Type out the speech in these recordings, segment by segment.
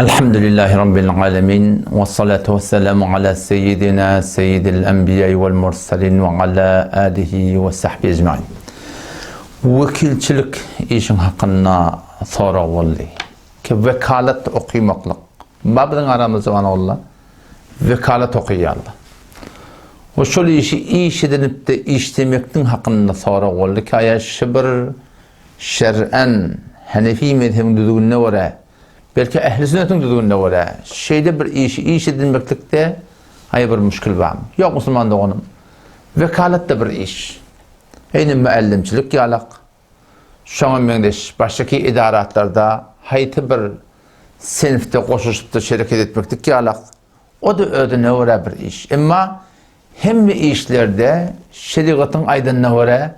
Elhamdülillahi Rabbil alemin ve salatu ve selamu ala seyyidina seyyidil enbiya vel mursalin ve ala alihi ve sahbihi ecmain. Vekilçilik işin hakkında sonra oldu. Ki vekalet okuymaklık. Babının aramızda bana Allah. Vekalet okuyaldı. O şol işi iş edinip de işlemektin hakkında sonra oldu ki aya şibir şer'en Hanefi mezhebinin düdüğüne göre belki ehl-i sünnetin düdüğüne göre şeyde bir iş edinmeklikte hayır bir müşkül var mı? Yok Müslüman da onun. Vekalet de bir iş. Eyni müellimçilik yalak. Şoňa meňdeş başdaki idaratlarda haýty bir sinifde goşuşup da şereket etmeklik yalak. O da ödüne göre bir iş. Emma hemme işlerde şeriatın aydınına göre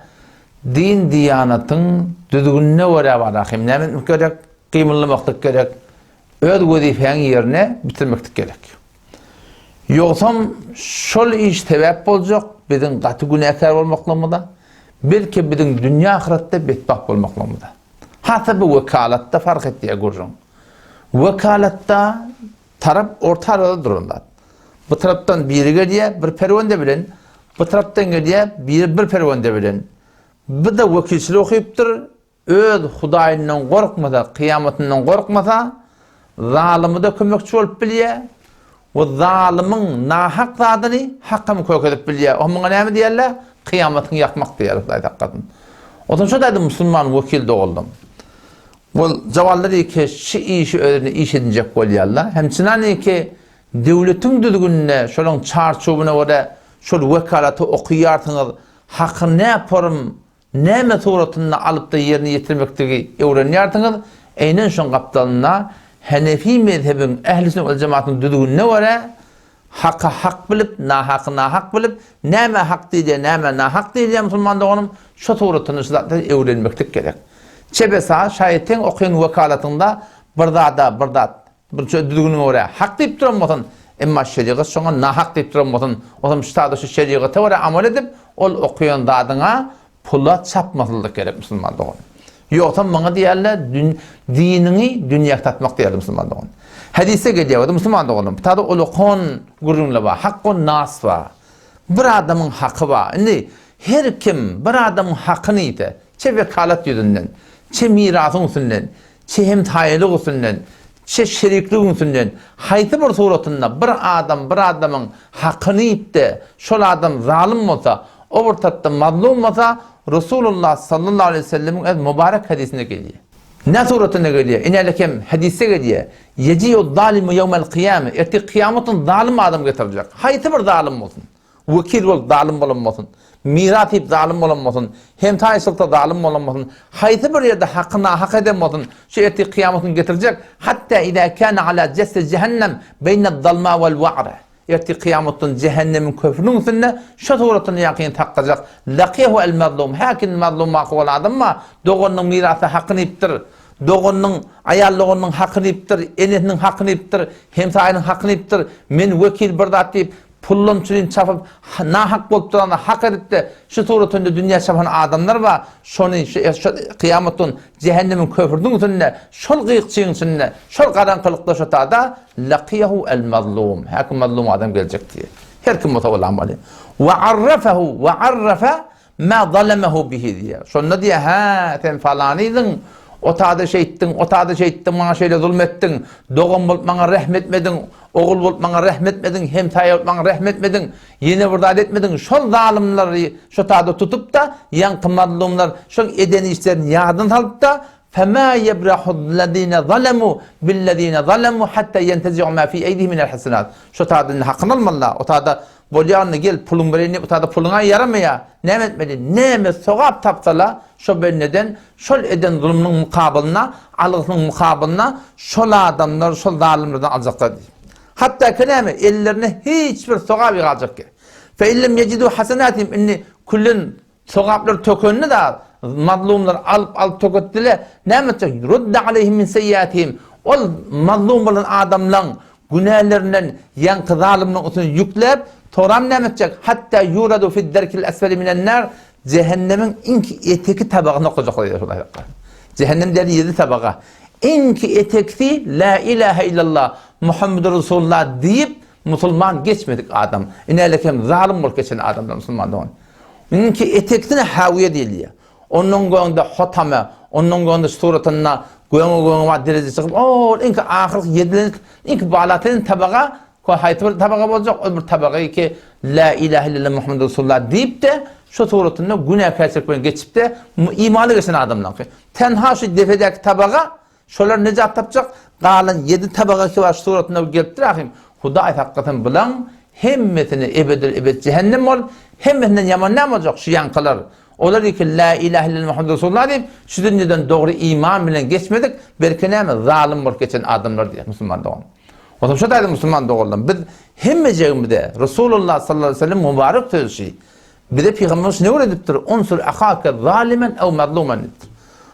din diyanatın düdüğüne göre var. Hem näme gerek? Kıymıllamaklık gerek. Öz wezifeň yerine bitirmeklik gerek. Yoksam şol iş sebäp boljak biziň gaty günäkär bolmaklygymyda, belki biziň dünýä ahiretde betbah bolmaklygymyda. Hatta bu vekalatda fark etdiýe görjüň. Vekalatda tarap orta arada dururlar. Bu taraptan biri gelýär, bir perwende bilen, bu taraptan gelýär, bir perwende bilen. Bu da vekilçilik okuyupdyr. Öz Hudaýyndan gorkmasa, kıyamatyndan gorkmasa, zalimy da kömekçi bolup bilýär. O zalimyň nahak zadyny hakkamy kökedip bilýär. O muňa näme diýerler? Kıyamatyny ýakmak diýerler aýdakdyn. Odan şo da musulman vekil doldum. Bol jawallary ki şu işi özüne iş edinjek bolýarlar. Hemçinan ki döwletiň düzgünine, şolaň çarçobuna göre şol vekalaty okuýarsyňyz, hakyny näparum, näme suratynda alyp da ýerine ýetirmekdigi öwrenýärdiňiz. Eýnen şoň gapdalyna Hanefi mezhebiniň ähli sünnet we cemaatynyň düdüğüne göre hakka hak bilip, nahaky nahak bilip, näme hak diýär, näme nahak diýär musulmanda onuň şo suratyny zatda öwrenmeklik gerek. Çebesa şaýetin okuyan vekalatynda bir zat bir düdüğüne göre hak diýip duranmasyn, emma şeriat şoňa nahak diýip duranmasyn. Olam ştada şu şeriata göre amal edip, ol okuyan zadyna pula çapmaslyk gerek musulmanda onuň. Yoksam maňa diýerler dinini dünýäge tatmak diýerler musulmanda onuň. Hadise gelýär, musulmanda onuň. Tada ulukon gurunla ba, hakkun nas ba. Bir adamyň haky ba. Indi her kim bir adamyň hakyny ýete, çe vekalat ýüzünden, çe mirasyň üstünden, çe hem taýylyk üstünden, çe şeriklik üstünden, haýty bir suratynda bir adamyň hakyny ýetde, şol adam zalim bolsa, o ortatda mazlum bolsa, Resulullah sallallahu aleyhi ve sellem'in ez mübarek hadisine gelýär. Ne suratına gelýär? İnelekem hadise gelýär. Yeciyu zalimu yevmel kıyame. Erti kıyamatın zalim adam getirecek. Haýty bir zalim bolsun. Vekil bol zalim bolanmasyn. Mirat ip zalim bolanmasyn. Hem taýsylykda zalim bolanmasyn. Haýty bir ýerde hakyna hak edemmasyn. Şu erti kıyamatyn getirecek. Hatta ida kana ala jasad cehennem beýne dalma wal wa'ra. Erti kıyamatın cehennemin köprünün üstünde şu suratını yakın takkacak. Laqiyahu el mazlum. Hakin mazlum maqul adam ma doğunun mirası hakkını iptir. Doğunun ayallığının hakkını iptir. Enetinin hakkını iptir. Hemsayının hakkını iptir. Men vekil bir zat deyip pullun çürün çapıp nahak bolup duranda hak edip de şu suratında dünya çapan adamlar var. Şonu kıyamatın cehennemin köprünün üstünde şol gıyıkçığın üstünde şol karanlıkta şu tada laqiyahu el mazlum. Hakim mazlum adam gelecek diye. Her kim mutawalla amali. Ve arrafa ma zalemehu bihi diye. Şonu diye ha sen falaniydin. O taada şey ettin, bana şeyle zulmettin, doğum bolup bana rahmetmedin, oğul bolup bana rahmetmedin, hem taýy bolup bana rahmetmedin, yine burada etmedin. Şol zalimleri şu taada tutup da yankı mazlumlar şol edeni işlerini ýadyna salyp da فَمَا يَبْرَحُ الَّذ۪ينَ ظَلَمُوا بِالَّذ۪ينَ ظَلَمُوا حَتَّى يَنْتَزِعُ مَا فِي اَيْدِهِ مِنَ الْحَسَنَاتِ. Şu taadının hakkını almalılar. O taada bolyanına gel pulun vereni, o taada puluna yaramaya. Näme etmeli? Näme sogap tapsalar, şo benneden, şol eden zulmünün mukabilina, algısının mukabilina, şol adamlar, şol zalimlerden alacaklar diye. Hatta ki näme? Ellerine hiçbir sogap yığacak ki. فَاِلَّمْ يَجِدُوا حَسَنَاتِهِمْ inni kullun sogaplar tökönünü da mazlumlar alıp töketdiler. Näme etjek? Rudda aleyhim min seyyiatihim. Ol mazlum bolan adamlaryň günählerinden ýanky zalimliň üstüne ýüklep, toram näme etjek? Hatta yuradu fi derkil asfali minen nar. Cehennemin eteki tabagyna okajak diýer şolay. Cehennem deri 7 tabaga. İnki etekti la ilahe illallah Muhammedur Resulullah deyip Müslüman geçmedik adam. İnelekem zalim bol geçen adamlar Müslüman doğan. İnki etektine haviye değil ya. Onun goyunda hotame, onun goyunda suratına goyunma derece çıkıp o inki ahir yedilik, inki balatın tabağa ko haytır tabağa olacak öbür tabağa ki la ilahe illallah Muhammedur Resulullah deyip de şu suratına günah keçirip geçip de imanı geçen adamlar. Tenha şu defedeki tabağa şolar necat tapacak? Qalan 7 tabağa ki var suratına gelip rahim. Hudaý hakikaten bilen hemmetini ebed cehennem ol, hemmetinden yaman ne olacak şu yankalar. Olar ki la ilahe illallah Muhammedur Resulullah deyip şu dünyadan doğru iman bilen geçmedik. Belki ne zalim bol geçen adamlar diye Müslüman doğan. O zaman şu da Müslüman doğan. Biz hemmeceğimizde Resulullah sallallahu aleyhi ve sellem mübarek sözü. Bir de Peygamberimiz ne öğretiptir? Unsur ahaka zalimen ev mazlumen ettir.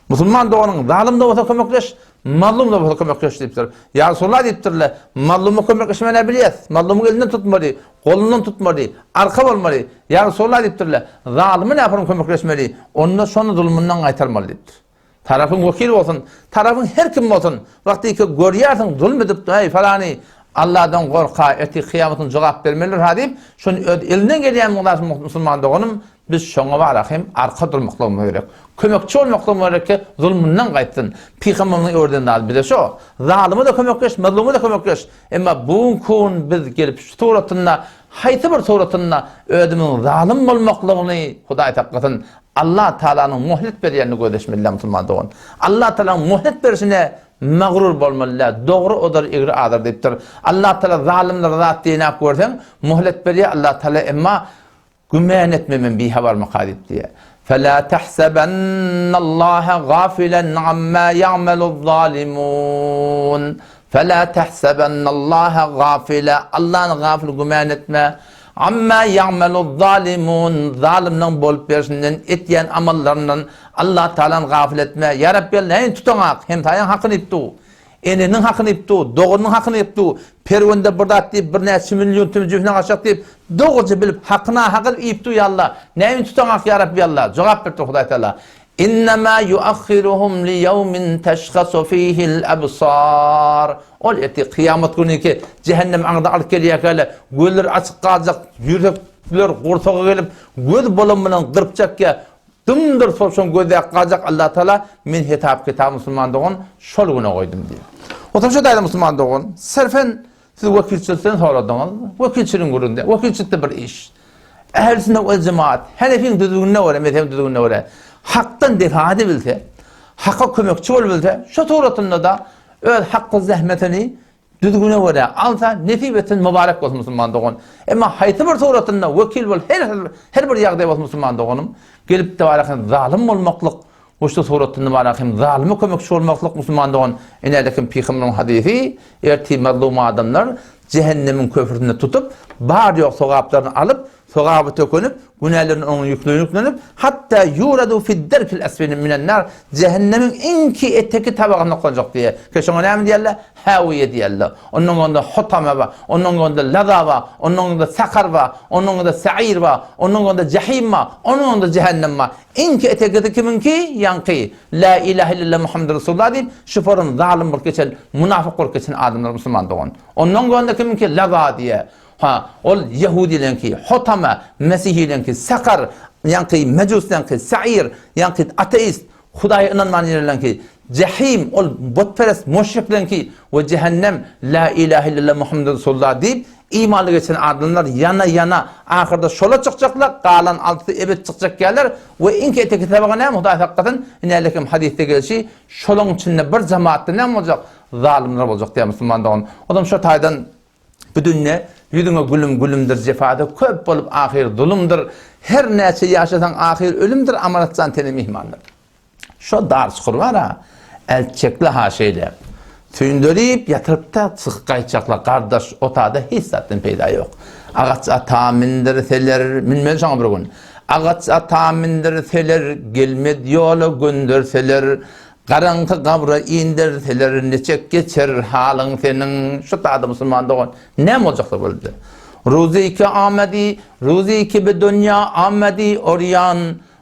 Müslüman doğanın zalim de olsa kömekleş, mazlum da olsa kömekleş deyiptir. Ya Resulullah deyiptirler, mazlumu kömekleşmene biliyez. Mazlumu elinden tutmalı, kolundan tutmalı, arka olmalı. Ya Resulullah deyiptirler, zalimi ne yaparım kömekleşmeli? Onunla sonra zulmünden kaytarmalı deyiptir. Tarafın vekil olsun, tarafın her kim olsun. Vakti ki görüyorsun, zulmedip, hey falani, Allah'dan korka, eti kıyametin cevap vermeler hadip, şunu elinden gelen Müslüman doğanım, biz şuna varakım, arka durmakla gerek. Kömekçi olmakla gerek ki zulmünden kaytsın. Peygamber'in öğrediğinde al bir de şu. Zalimi de kömekleş, mazlumu da kömekleş. Ama bu kun biz gelip şu suratına, hayti bir suratına ödümün zalim olmaklığını Hudaý hakikaten Allah Teala'nın muhlet berýänini gödeşmeli Müslüman doğan. Allah Teala'nın muhlet berisine mağrur bolmalı, doğru odur, egri adır deyiptir. Allah Teala zalimler zat diyene görsen, muhlet berýär Allah Teala emma gümen etmemen bir haber makadip diye. فَلَا تَحْسَبَنَّ اللّٰهَ غَافِلًا عَمَّا يَعْمَلُ الظَّالِمُونَ فَلَا تَحْسَبَنَّ اللّٰهَ غَافِلًا Allah'ın gafil gümen etme. Amma ya'malu zalimun zalimden bolup berişinden etyen amallarından Allah Teala'nın gafil etme. Ya Rabbi neyin tutanak hem tayan hakkını iptu. Eninin hakkını iptu, doğrunun hakkını iptu. Pervende burada deyip bir neçe milyon tümcüfüne aşağı deyip doğruca bilip hakkına hakkını iptu ya Allah. Neyin tutanak ya Rabbi Allah. Cevap verdi Hudaý Teala. İnnemâ yuakhiruhum li yevmin teşhasu fihil absar. Ol eti kıyamet günü ki cehennem anında alıp geliyor böyle gözler açık kalacak, yürekler kurtağa gelip göz bolumundan kırpacak ya dımdır sorsun gözde kalacak Allah Teala min hitap kitab Müslüman doğun şol güne koydum diye. O tabi şu da Müslüman doğun serfen siz vekilçilikten soradınız. Vekilçiliğin gurunda, vekilçilikte bir iş. Ehl-i sünnet ve cemaat, Hanefi'nin düzgününe göre, mezhebin düzgününe göre haktan defa edebilse, hakka kömekçi olabilse, şu tuğratında da öyle hakkı zahmetini düzgüne göre alsa, nesibetin mübarek olsun Müslüman doğun. Ama hayti bir tuğratında vekil ol, her bir yağda olsun Müslüman doğunum, gelip de varakın zalim olmaklık, o şu tuğratında varakın zalimi kömekçi olmaklık Müslüman doğun. İnelekin Peygamber'in hadisi, erti mazlum adamlar, cehennemin köprüsünde tutup, bar yok sokaplarını alıp, sokabı tökünüp, günahların onun yüklenip, hatta yuradu fid derkil esfeni minen nar, cehennemin inki etteki tabağına konacak diye. Keşke ne mi diyorlar? Haviye diyorlar. Onun onda hutame var, onun onda laza var, onun onda sakar var, onun onda sa'ir var, onun onda cehim var, onun onda cehennem var. İnki etteki kiminki? Yankı. La ilahe illallah Muhammed Resulullah deyip, şüpherin zalim bir geçen, münafık bir geçen adamlar Müslüman doğan. Onun onda kiminki? Laza diye. Ha, ol Yahudilenki, Hotama, Mesihilenki, Sakar, yankı Mecuslenki, Sa'ir, yankı ateist, Hudaýa inanman yerlenki, Cehim, ol botperest, müşriklenki ve cehennem, la ilahe illallah Muhammed Resulullah deyip, imanlı geçen adamlar yana yana, ahirde şola çıkacaklar, kalan altı evet çıkacak yerler ve inki eteki tabağa ne Hudaý hakikaten, inelekim hadiste gelişi, şolun içinde bir cemaatte ne olacak? Zalimler olacak diye Müslüman doğun. O zaman şu taydan bütünne yüzüne gülümdür cefada köp olup ahir zulümdür. Her neyse yaşasan ahir ölümdür amaratsan teni mihmandır. Şu dar çukur var ha, elçekli haşeyle. Tüyündürüp yatırıp da sıkayacaklar kardeş otada hiç zaten peyda yok. Ağaç atamindirseler, minmeli sana bir gün. Ağaç atamindirseler, gelmedi yolu gönderseler, Karanlık kabra indirseler, neçek geçer halın senin. Şu tadı Müslüman doğun. Ne olacaktı böyle? Ruzi ki amedi, ruzi ki bir dünya amedi oryan.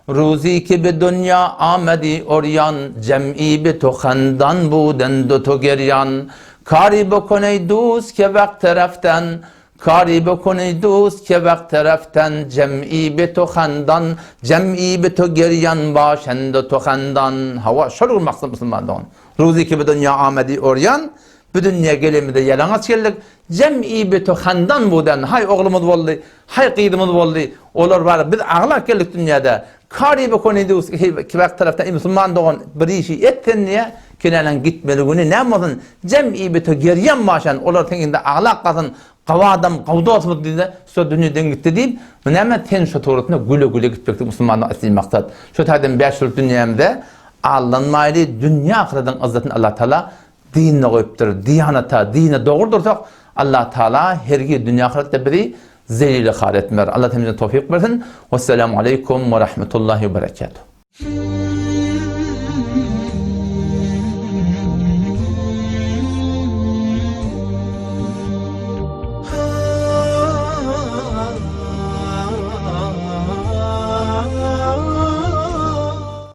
روزی که به دنیا آمدی اوریان جمعی به تو خندان بودند و تو گریان کاری بکنی دوست که وقت رفتن کاری بکنی دوست که وقت رفتن جمعی به تو خندان جمعی به تو گریان باشند و تو خندان hava şöyle maksat Müslümanların روزی که به دنیا آمدی اوریان bu dünya gelimide yalangaz geldik cem'i bir tohandan buden hay oğlumuz oldu hay kıydımız oldu olar var biz ağlak geldik dünyada kari bir konuydu ki vakt tarafta Müslüman doğan bir işi etten niye kenelen gitmeliğini ne yapmadın cem'i bir to geriyen başan olar tenginde ağlak kalsın kavadam kavda atmadı diye şu dünyadan gitti deyip hemen ten şu tuğrutuna güle güle gitmekti Müslümanın asli maksat şu tadım 5 yıl dünyamda Allah'ın dünya akıradan azatın Allah Teala dinine koyuptur, diyanata, dine doğurdursak Allah Teala hergi dünya ahirette biri zelil-i khar etmer. Allah temizine tevfik versin. Vesselamu aleyküm ve rahmetullahi ve berekatuhu.